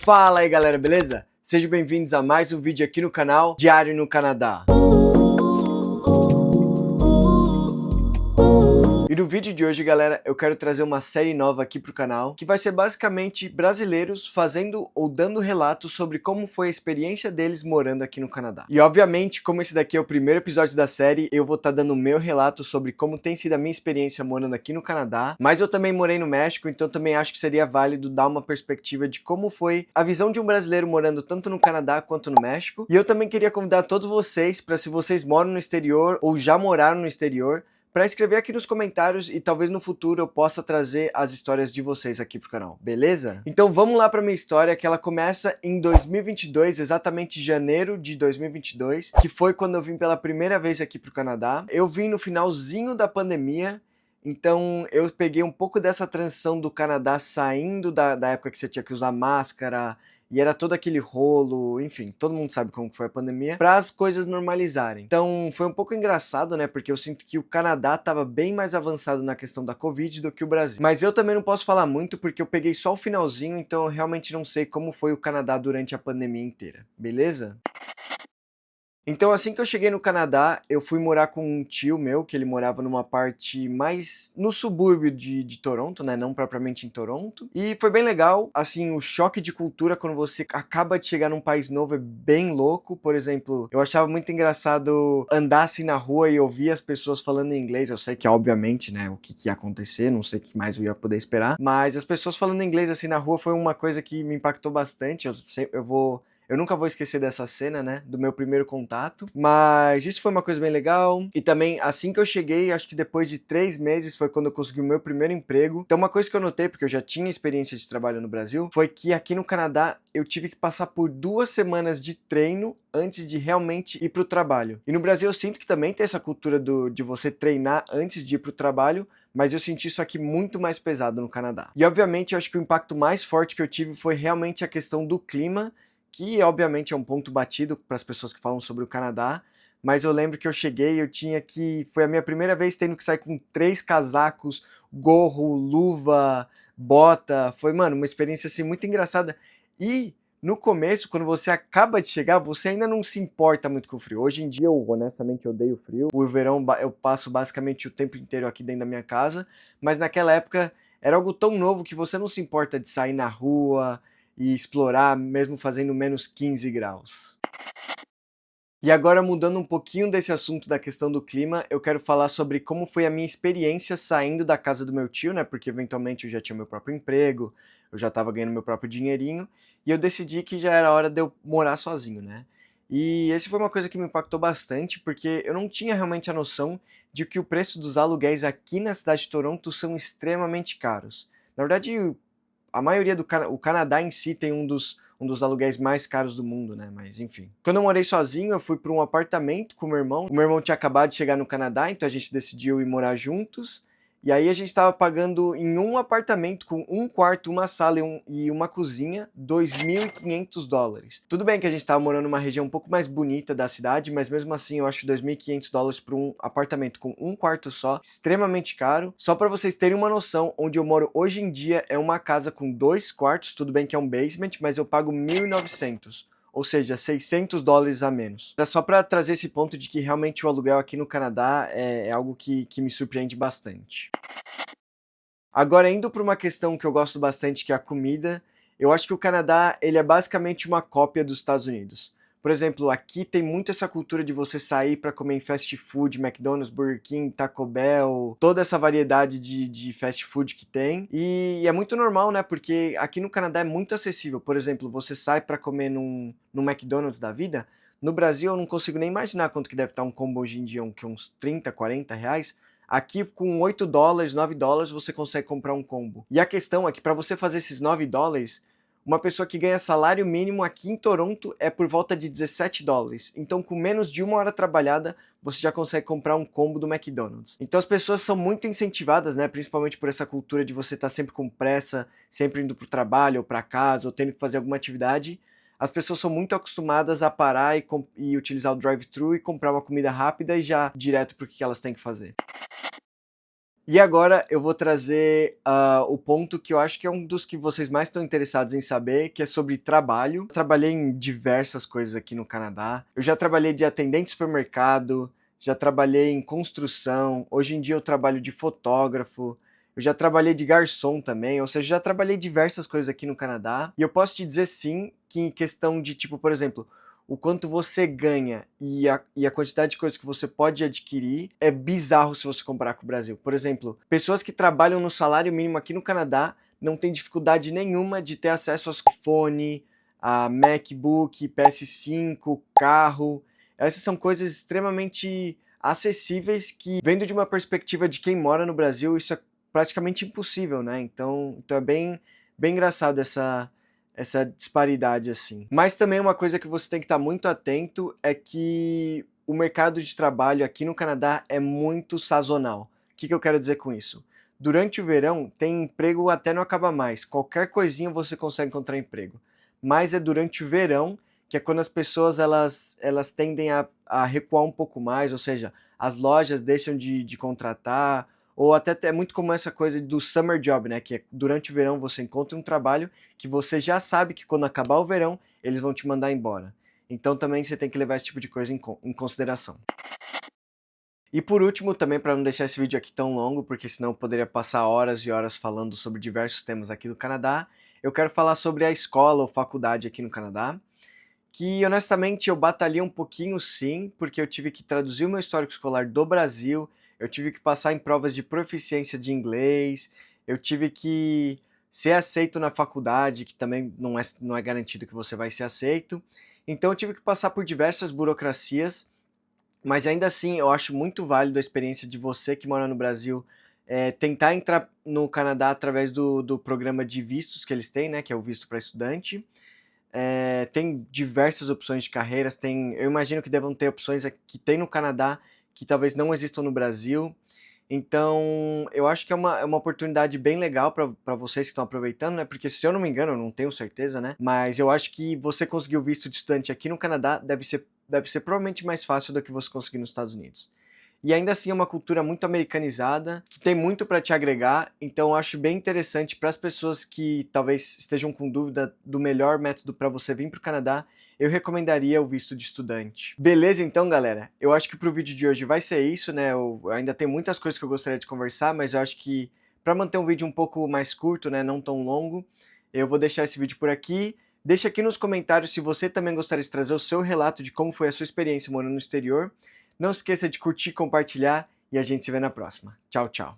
Fala aí galera, beleza? Sejam bem-vindos a mais um vídeo aqui no canal Diário no Canadá. E no vídeo de hoje, galera, eu quero trazer uma série nova aqui pro canal, que vai ser basicamente brasileiros fazendo ou dando relatos sobre como foi a experiência deles morando aqui no Canadá. E obviamente, como esse daqui é o primeiro episódio da série, eu vou estar dando o meu relato sobre como tem sido a minha experiência morando aqui no Canadá, mas eu também morei no México, então também acho que seria válido dar uma perspectiva de como foi a visão de um brasileiro morando tanto no Canadá quanto no México. E eu também queria convidar todos vocês para, se vocês moram no exterior ou já moraram no exterior, para escrever aqui nos comentários e talvez no futuro eu possa trazer as histórias de vocês aqui pro canal, beleza? Então vamos lá para minha história, que ela começa em 2022, exatamente janeiro de 2022, que foi quando eu vim pela primeira vez aqui pro Canadá. Eu vim no finalzinho da pandemia, então eu peguei um pouco dessa transição do Canadá saindo da época que você tinha que usar máscara, e era todo aquele rolo, enfim, todo mundo sabe como foi a pandemia, para as coisas normalizarem. Então foi um pouco engraçado, né, porque eu sinto que o Canadá estava bem mais avançado na questão da Covid do que o Brasil. Mas eu também não posso falar muito porque eu peguei só o finalzinho, então eu realmente não sei como foi o Canadá durante a pandemia inteira, beleza? Então, assim que eu cheguei no Canadá, eu fui morar com um tio meu, que ele morava numa parte mais no subúrbio de Toronto, né? Não propriamente em Toronto. E foi bem legal. Assim, o choque de cultura quando você acaba de chegar num país novo é bem louco. Por exemplo, eu achava muito engraçado andar assim na rua e ouvir as pessoas falando em inglês. Eu sei que, obviamente, né, o que ia acontecer, não sei o que mais eu ia poder esperar. Mas as pessoas falando inglês assim na rua foi uma coisa que me impactou bastante. Eu nunca vou esquecer dessa cena, né, do meu primeiro contato, mas isso foi uma coisa bem legal. E também, assim que eu cheguei, acho que depois de 3 meses foi quando eu consegui o meu primeiro emprego. Então uma coisa que eu notei, porque eu já tinha experiência de trabalho no Brasil, foi que aqui no Canadá eu tive que passar por 2 semanas de treino antes de realmente ir pro trabalho. E no Brasil eu sinto que também tem essa cultura de você treinar antes de ir pro trabalho, mas eu senti isso aqui muito mais pesado no Canadá. E obviamente eu acho que o impacto mais forte que eu tive foi realmente a questão do clima, que obviamente é um ponto batido para as pessoas que falam sobre o Canadá, mas eu lembro que eu cheguei, foi a minha primeira vez tendo que sair com 3 casacos, gorro, luva, bota, foi, mano, uma experiência assim muito engraçada. E no começo, quando você acaba de chegar, você ainda não se importa muito com o frio. Hoje em dia eu honestamente odeio frio. O verão eu passo basicamente o tempo inteiro aqui dentro da minha casa, mas naquela época era algo tão novo que você não se importa de sair na rua e explorar, mesmo fazendo menos 15 graus. E agora, mudando um pouquinho desse assunto da questão do clima, eu quero falar sobre como foi a minha experiência saindo da casa do meu tio, né? Porque eventualmente eu já tinha meu próprio emprego, eu já estava ganhando meu próprio dinheirinho, e eu decidi que já era hora de eu morar sozinho, né? E esse foi uma coisa que me impactou bastante, porque eu não tinha realmente a noção de que o preço dos aluguéis aqui na cidade de Toronto são extremamente caros. Na verdade, a maioria o Canadá em si tem um dos aluguéis mais caros do mundo, né? Mas enfim. Quando eu morei sozinho, eu fui para um apartamento com o meu irmão. O meu irmão tinha acabado de chegar no Canadá, então a gente decidiu ir morar juntos. E aí a gente estava pagando em um apartamento com um quarto, uma sala e uma cozinha, $2.500. Tudo bem que a gente estava morando numa região um pouco mais bonita da cidade, mas mesmo assim eu acho $2.500 para um apartamento com um quarto só extremamente caro. Só para vocês terem uma noção, onde eu moro hoje em dia é uma casa com 2 quartos, tudo bem que é um basement, mas eu pago 1.900. Ou seja, $600 a menos. Era só para trazer esse ponto de que realmente o aluguel aqui no Canadá é algo que me surpreende bastante. Agora, indo para uma questão que eu gosto bastante, que é a comida, eu acho que o Canadá ele é basicamente uma cópia dos Estados Unidos. Por exemplo, aqui tem muito essa cultura de você sair para comer em fast food, McDonald's, Burger King, Taco Bell, toda essa variedade de fast food que tem. E é muito normal, né? Porque aqui no Canadá é muito acessível. Por exemplo, você sai para comer num McDonald's da vida. No Brasil eu não consigo nem imaginar quanto que deve estar um combo hoje em dia, uns 30, 40 reais. Aqui com $8, $9 você consegue comprar um combo. E a questão é que para você fazer esses $9, uma pessoa que ganha salário mínimo aqui em Toronto é por volta de $17. Então, com menos de 1 hora trabalhada, você já consegue comprar um combo do McDonald's. Então, as pessoas são muito incentivadas, né? Principalmente por essa cultura de você estar sempre com pressa, sempre indo para o trabalho ou para casa, ou tendo que fazer alguma atividade. As pessoas são muito acostumadas a parar e utilizar o drive-thru e comprar uma comida rápida e já direto para o que elas têm que fazer. E agora eu vou trazer o ponto que eu acho que é um dos que vocês mais estão interessados em saber, que é sobre trabalho. Eu trabalhei em diversas coisas aqui no Canadá. Eu já trabalhei de atendente de supermercado, já trabalhei em construção, hoje em dia eu trabalho de fotógrafo, eu já trabalhei de garçom também, ou seja, já trabalhei diversas coisas aqui no Canadá. E eu posso te dizer sim que em questão de tipo, por exemplo, o quanto você ganha e a quantidade de coisas que você pode adquirir é bizarro se você comparar com o Brasil. Por exemplo, pessoas que trabalham no salário mínimo aqui no Canadá não têm dificuldade nenhuma de ter acesso a iPhone, a MacBook, PS5, carro. Essas são coisas extremamente acessíveis que, vendo de uma perspectiva de quem mora no Brasil, isso é praticamente impossível, né? Então é bem engraçado essa disparidade assim. Mas também uma coisa que você tem que estar muito atento é que o mercado de trabalho aqui no Canadá é muito sazonal. O que eu quero dizer com isso? Durante o verão tem emprego até não acaba mais. Qualquer coisinha você consegue encontrar emprego. Mas é durante o verão que é quando as pessoas elas tendem a recuar um pouco mais, ou seja, as lojas deixam de contratar, ou até é muito comum essa coisa do summer job, né? Que é durante o verão você encontra um trabalho que você já sabe que quando acabar o verão eles vão te mandar embora. Então também você tem que levar esse tipo de coisa em consideração. E por último, também para não deixar esse vídeo aqui tão longo, porque senão eu poderia passar horas e horas falando sobre diversos temas aqui do Canadá, eu quero falar sobre a escola ou faculdade aqui no Canadá, que honestamente eu batalhei um pouquinho sim, porque eu tive que traduzir o meu histórico escolar do Brasil, eu tive que passar em provas de proficiência de inglês, eu tive que ser aceito na faculdade, que também não é garantido que você vai ser aceito. Então eu tive que passar por diversas burocracias, mas ainda assim eu acho muito válido a experiência de você que mora no Brasil tentar entrar no Canadá através do programa de vistos que eles têm, né, que é o visto para estudante. Tem diversas opções de carreiras, eu imagino que devam ter opções que tem no Canadá que talvez não existam no Brasil. Então, eu acho que é uma oportunidade bem legal para vocês que estão aproveitando, né? Porque se eu não me engano, eu não tenho certeza, né? Mas eu acho que você conseguir o visto de estudante aqui no Canadá deve ser provavelmente mais fácil do que você conseguir nos Estados Unidos. E ainda assim é uma cultura muito americanizada, que tem muito para te agregar, então eu acho bem interessante para as pessoas que talvez estejam com dúvida do melhor método para você vir para o Canadá, eu recomendaria o visto de estudante. Beleza então, galera? Eu acho que pro vídeo de hoje vai ser isso, né? Eu ainda tenho muitas coisas que eu gostaria de conversar, mas eu acho que para manter um vídeo um pouco mais curto, né, não tão longo, eu vou deixar esse vídeo por aqui. Deixa aqui nos comentários se você também gostaria de trazer o seu relato de como foi a sua experiência morando no exterior. Não esqueça de curtir, compartilhar e a gente se vê na próxima. Tchau, tchau.